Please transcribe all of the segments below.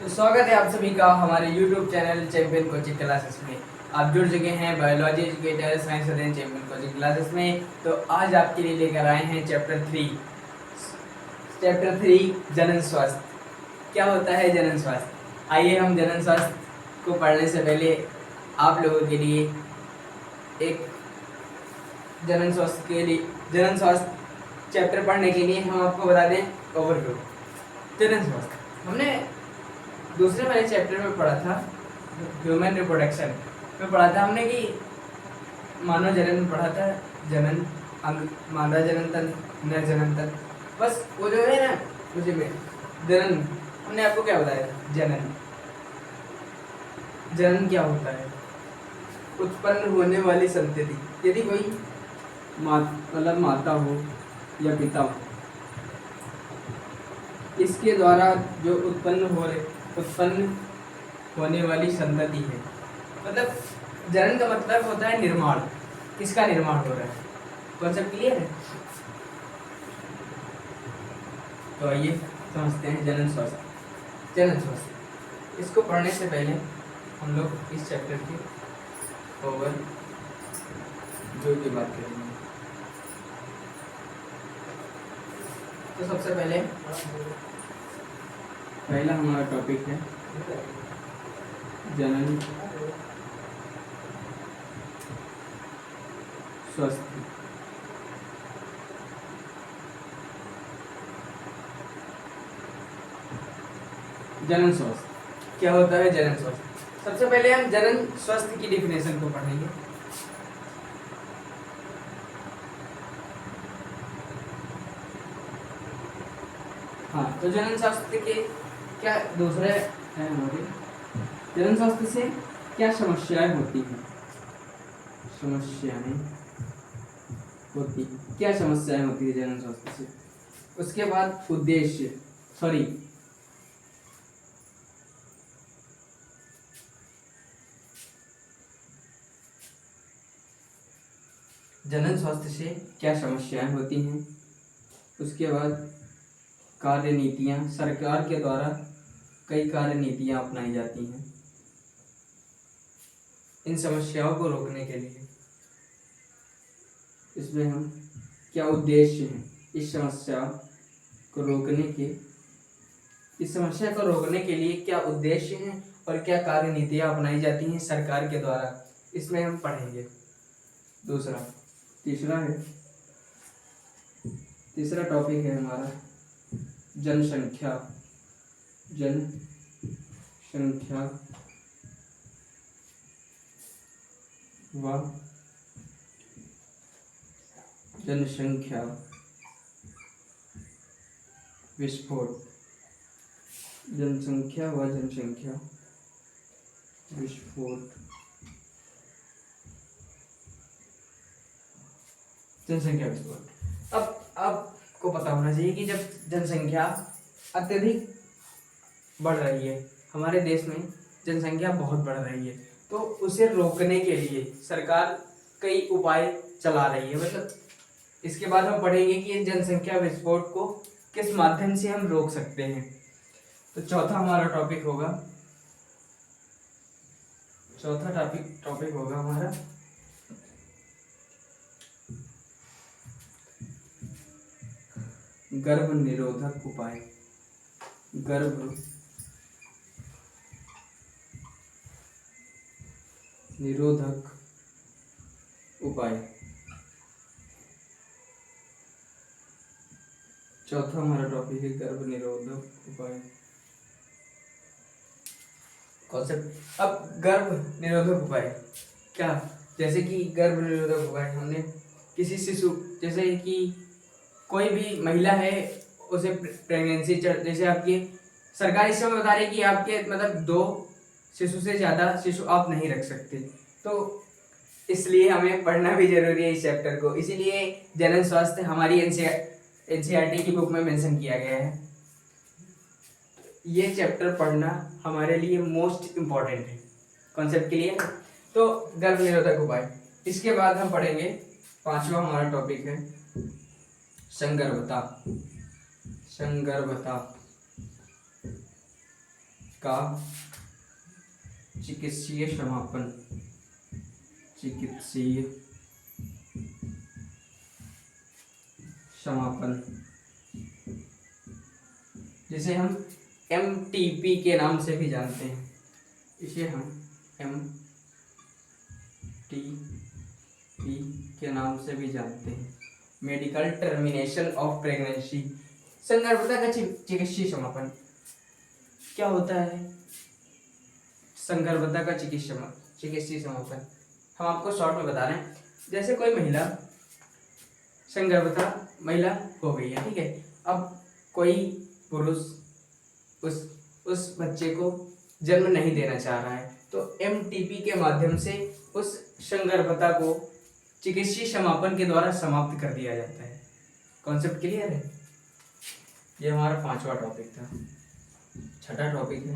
तो स्वागत है आप सभी का हमारे YouTube channel champion coaching classes में। आप जुड़ चुके हैं बायोलॉजी एजुकेटर साइंस अध्ययन चैंपियन कोचिंग क्लासेस में। तो आज आपके लिए लेकर आए हैं चैप्टर 3 जनन स्वास्थ्य। क्या होता है जनन स्वास्थ्य? आइए हम जनन स्वास्थ्य को पढ़ने से पहले आप लोगों के लिए एक जनन स्वास्थ्य चैप्टर पढ़ने के लिए हम आपको बता दें ओवरव्यू। जनन स्वास्थ्य हमने दूसरे वाले चैप्टर में पढ़ा था, ह्यूमन रिप्रोडक्शन में पढ़ा था हमने कि मानव जनन में पढ़ा था जनन अंग, मादा जनन तंत्र, नर जनन तंत्र। बस वो जो है ना उसी में जनन हमने आपको क्या बताया था। जनन क्या होता है? उत्पन्न होने वाली संतति। यदि कोई मतलब माता हो या पिता हो, इसके द्वारा जो उत्पन्न होने वाली संतति है, मतलब जनन का मतलब होता है निर्माण। किसका निर्माण हो रहा है? कॉन्सेप्ट क्लियर है? तो आइए समझते हैं जनन स्वास्थ्य। इसको पढ़ने से पहले हम लोग इस चैप्टर के ओवरव्यू की बात करेंगे। तो सबसे पहला हमारा टॉपिक है जनन स्वास्थ्य। जनन स्वास्थ्य क्या होता है? जनन स्वास्थ्य सबसे पहले हम जनन स्वास्थ्य की डिफिनेशन को पढ़ेंगे। हाँ, तो जनन स्वास्थ्य के क्या दूसरे हैं हमारे? जनन स्वास्थ्य से क्या समस्याएं होती हैं? क्या समस्याएं होती है जनन स्वास्थ्य से? उसके बाद उद्देश्य, जनन स्वास्थ्य से क्या समस्याएं होती हैं। उसके बाद कार्य नीतियाँ, सरकार के द्वारा कई कार्य नीतियाँ अपनाई जाती हैं इन समस्याओं को रोकने के लिए। इसमें हम क्या उद्देश्य हैं इस समस्या को रोकने के लिए क्या उद्देश्य हैं और क्या कार्य नीतियाँ अपनाई जाती हैं सरकार के द्वारा, इसमें हम पढ़ेंगे। तीसरा टॉपिक है हमारा जनसंख्या व जनसंख्या विस्फोट। जनसंख्या विस्फोट। अब आपको पता होना चाहिए कि जब जनसंख्या अत्यधिक बढ़ रही है, हमारे देश में जनसंख्या बहुत बढ़ रही है, तो उसे रोकने के लिए सरकार कई उपाय चला रही है। मतलब इसके बाद हम पढ़ेंगे कि इस जनसंख्या विस्फोट को किस माध्यम से हम रोक सकते हैं। तो चौथा टॉपिक होगा हमारा गर्भ निरोधक उपाय। चौथा हमारा टॉपिक है गर्भ निरोधक उपाय। कॉन्सेप्ट। अब गर्भ निरोधक उपाय क्या? जैसे कि गर्भ निरोधक उपाय हमने किसी शिशु, जैसे कि कोई भी महिला है, उसे प्रेगनेंसी जैसे आपकी सरकार इस समय बता रही है कि आपके मतलब 2 शिशु से ज़्यादा शिशु आप नहीं रख सकते, तो इसलिए हमें पढ़ना भी जरूरी है इस चैप्टर को। इसीलिए जनन स्वास्थ्य हमारी एनसीईआरटी की बुक में मेंशन किया गया है। ये चैप्टर पढ़ना हमारे लिए मोस्ट इम्पॉर्टेंट है। Concept clear? तो गर्भ निरोधक उपाय। इसके बाद हम पढ़ेंगे, पांचवा हमारा टॉपिक है संगर्भता का चिकित्सीय समापन, चिकित्सीय समापन, जिसे हम MTP के नाम से भी जानते हैं, इसे हम MTP के नाम से भी जानते हैं, मेडिकल टर्मिनेशन ऑफ प्रेगनेंसी। संगर्भता का चिकित्सीय समापन क्या होता है? संगर्भता का चिकित्सीय समापन हम आपको शॉर्ट में बता रहे हैं। जैसे कोई महिला संगर्भता महिला हो गई है, ठीक है, अब कोई पुरुष उस बच्चे को जन्म नहीं देना चाह रहा है, तो MTP के माध्यम से उस संगर्भता को चिकित्सीय समापन के द्वारा समाप्त कर दिया जाता है। कॉन्सेप्ट क्लियर है? ये हमारा 5वां टॉपिक था। 6ठा टॉपिक है,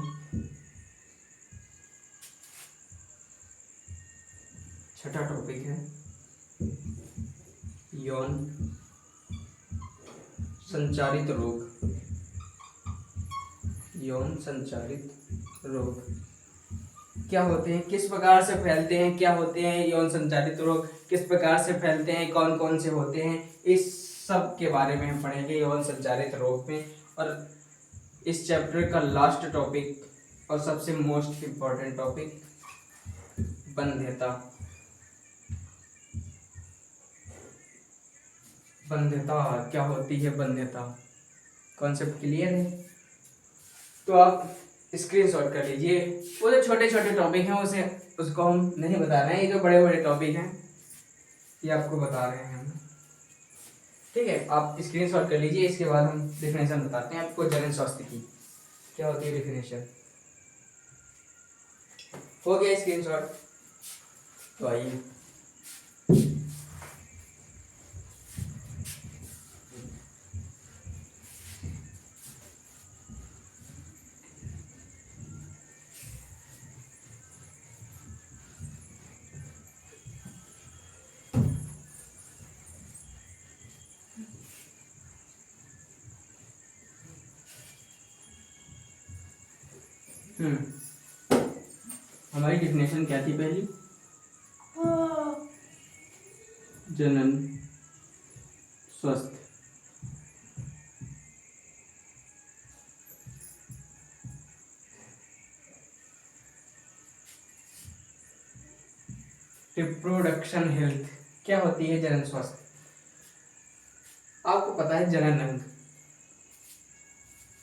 6ठा टॉपिक है यौन संचारित रोग। यौन संचारित रोग क्या होते हैं, किस प्रकार से फैलते हैं, क्या होते हैं यौन संचारित रोग, किस प्रकार से फैलते हैं, कौन कौन से होते हैं, इस सब के बारे में हम पढ़ेंगे यौन संचारित रोग में। और इस चैप्टर का लास्ट टॉपिक और सबसे मोस्ट इम्पोर्टेंट टॉपिक बंध्यता। बंध्यता क्या होती है? बंध्यता कॉन्सेप्ट क्लियर है? तो आप स्क्रीनशॉट कर लीजिए। वो जो छोटे छोटे टॉपिक हैं उसको हम नहीं बता रहे हैं, ये जो बड़े बड़े टॉपिक हैं ये आपको बता रहे हैं हम, ठीक है। आप स्क्रीनशॉट कर लीजिए। इसके बाद हम डेफिनेशन बताते हैं आपको जनन स्वास्थ्य की, क्या होती है डेफिनेशन। हो गया स्क्रीनशॉट? तो आइए हमारी डेफिनेशन क्या थी पहली? जनन स्वास्थ्य रिप्रोडक्शन हेल्थ। क्या होती है जनन स्वास्थ्य? आपको पता है जनन अंग,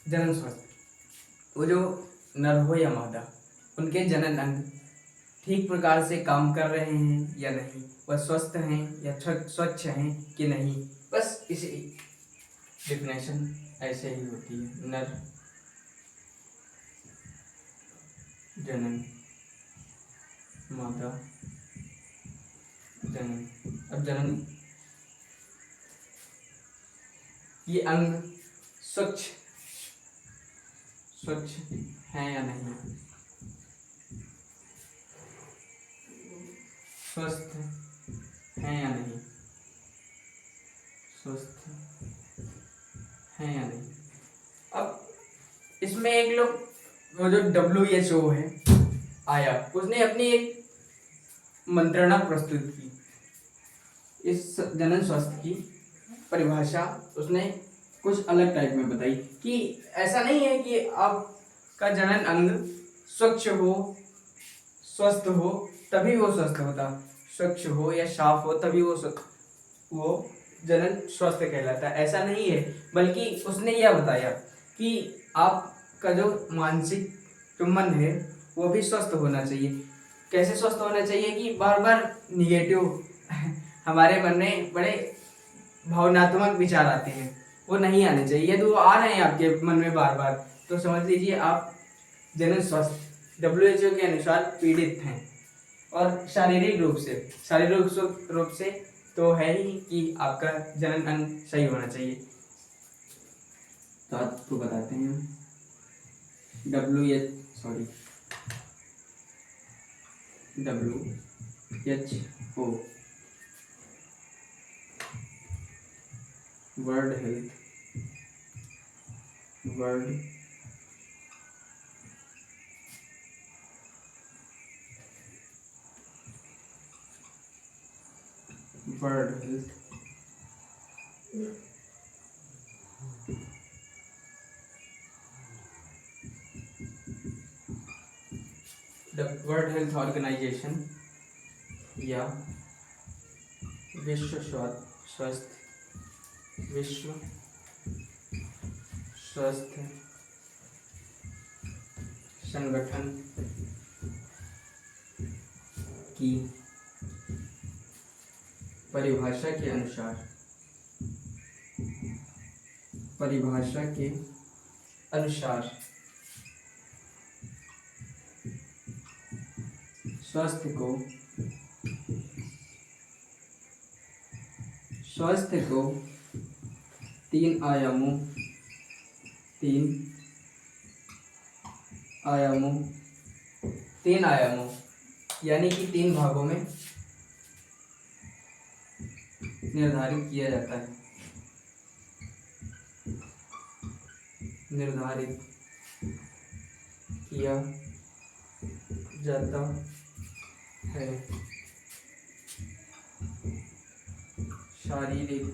जनन स्वास्थ्य, वो जो नर हो या मादा, उनके जनन अंग ठीक प्रकार से काम कर रहे हैं या नहीं, वह स्वस्थ हैं या स्वच्छ हैं कि नहीं, बस इसी डिफिनेशन ऐसे ही होती है। नर जनन, मादा जनन। अब जनन ये अंग स्वच्छ है या नहीं, स्वस्थ है या नहीं, स्वस्थ है या नहीं। अब इसमें एक लोग वो जो WHO है आया, उसने अपनी एक मंत्रणा प्रस्तुत की इस जनन स्वास्थ्य की परिभाषा। उसने कुछ अलग टाइप में बताई कि ऐसा नहीं है कि आपका जनन अंग स्वच्छ हो, स्वस्थ हो तभी वो स्वस्थ होता, स्वच्छ हो या साफ हो तभी वो जनन स्वस्थ कहलाता है, ऐसा नहीं है। बल्कि उसने यह बताया कि आपका जो मानसिक जो मन है वो भी स्वस्थ होना चाहिए। कैसे स्वस्थ होना चाहिए? कि बार बार निगेटिव हमारे मन में बड़े भावनात्मक विचार आते हैं, वो नहीं आने चाहिए। यदि वो आ रहे हैं आपके मन में बार बार, तो समझ लीजिए आप जनन स्वास्थ्य WHO के अनुसार पीड़ित हैं। और शारीरिक रूप से तो है ही कि आपका जनन अंग सही होना चाहिए। तो आपको बताते हैं WHO world world health world health organization या विश्व स्वास्थ्य संगठन की परिभाषा के अनुसार स्वास्थ्य को तीन आयामों यानी कि तीन भागों में निर्धारित किया जाता है। शारीरिक,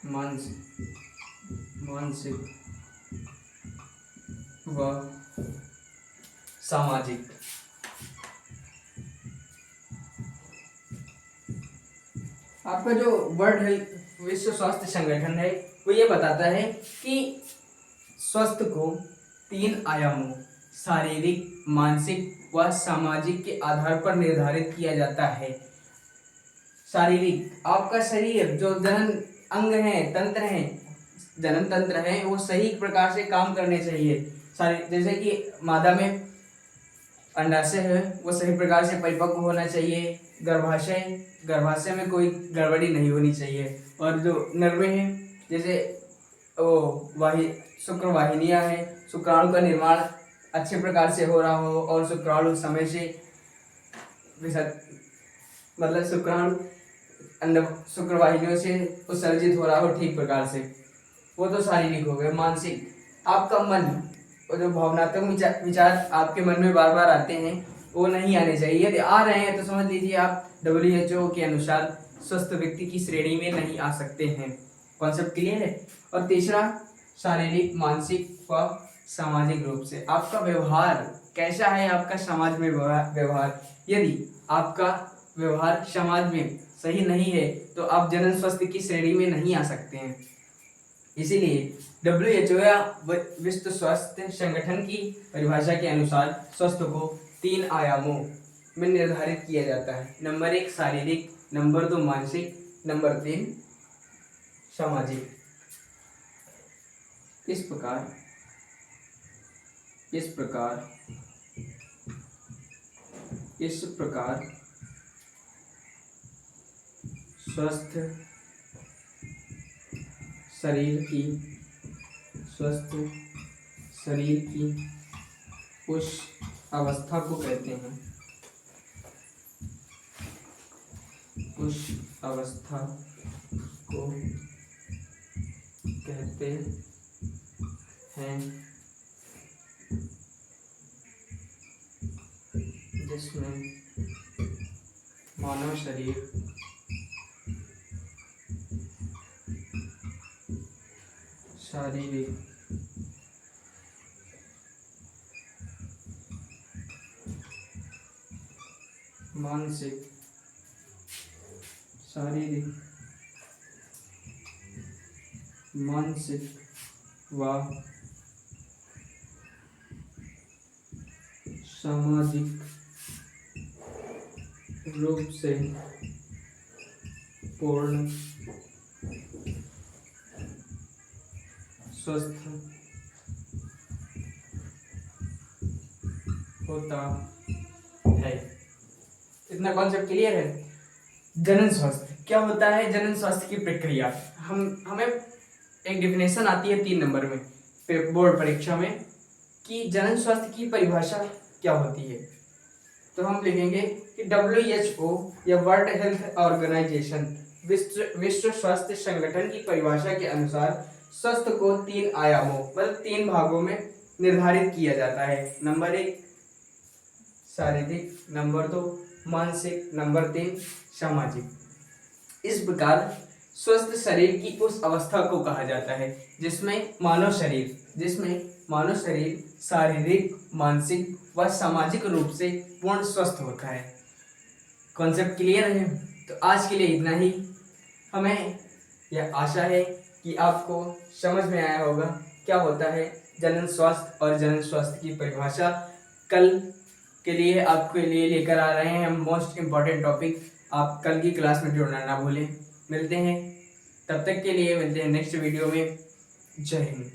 मानसिक व सामाजिक। आपका जो वर्ल्ड हेल्थ विश्व स्वास्थ्य संगठन है वो ये बताता है कि स्वास्थ्य को तीन आयामों शारीरिक, मानसिक व सामाजिक के आधार पर निर्धारित किया जाता है। शारीरिक, आपका शरीर जो जनन अंग है, तंत्र है, जनन तंत्र है, वो सही प्रकार से काम करने चाहिए। जैसे कि मादा में अंडाशय है वो सही प्रकार से परिपक्व होना चाहिए। गर्भाशय में कोई गड़बड़ी नहीं होनी चाहिए। और जो नर्वे हैं, जैसे शुक्रवाहिनियाँ हैं, शुक्राणु का निर्माण अच्छे प्रकार से हो रहा हो और शुक्राणु समय से मतलब शुक्रवाहिनियों से उत्सर्जित हो रहा हो ठीक प्रकार से, वो तो शारीरिक हो गए। मानसिक, आपका मन और जो भावनात्मक विचार आपके मन में बार बार आते हैं वो नहीं आने चाहिए। यदि आ रहे हैं तो समझ लीजिए आप WHO के अनुसार स्वस्थ व्यक्ति की श्रेणी में नहीं आ सकते हैं। कॉन्सेप्ट क्लियर है। और तीसरा, शारीरिक, मानसिक व सामाजिक रूप से आपका व्यवहार कैसा है, आपका समाज में व्यवहार। यदि आपका व्यवहार समाज में सही नहीं है तो आप जनन स्वास्थ्य की श्रेणी में नहीं आ सकते हैं। इसीलिए WHO या विश्व स्वास्थ्य संगठन की परिभाषा के अनुसार स्वास्थ्य को तीन आयामों में निर्धारित किया जाता है। नंबर 1 शारीरिक, नंबर 2 मानसिक, नंबर 3 सामाजिक। इस प्रकार स्वस्थ शरीर की उस अवस्था को कहते हैं जिसमें मानव शरीर शारीरिक, मानसिक व सामाजिक रूप से पूर्ण स्वस्थ होता है। इतना कॉन्सेप्ट क्लियर है। जनन स्वास्थ्य क्या होता है? जनन स्वास्थ्य की प्रक्रिया हमें एक डेफिनेशन आती है 3 नंबर में बोर्ड परीक्षा में कि जनन स्वास्थ्य की परिभाषा क्या होती है। तो हम लिखेंगे कि WHO या वर्ल्ड हेल्थ ऑर्गेनाइजेशन विश्व स्वास्थ्य संगठन की परिभाषा के अनुसार स्वास्थ्य को 3 आयामों मतलब 3 भागों में निर्धारित किया जाता है। नंबर 1 शारीरिक, नंबर 2 मानसिक, नंबर 3 सामाजिक। इस प्रकार स्वस्थ शरीर की उस अवस्था को कहा जाता है जिसमें मानव शरीर शारीरिक, मानसिक व सामाजिक रूप से पूर्ण स्वस्थ होता है। कॉन्सेप्ट क्लियर है? तो आज के लिए इतना ही। हमें यह आशा है कि आपको समझ में आया होगा क्या होता है जनन स्वास्थ्य और जनन स्वास्थ्य की परिभाषा। कल के लिए आपके लिए लेकर आ रहे हैं हम मोस्ट इम्पॉर्टेंट टॉपिक। आप कल की क्लास में जुड़ना ना भूलें। मिलते हैं, तब तक के लिए मिलते हैं नेक्स्ट वीडियो में। जय हिंद।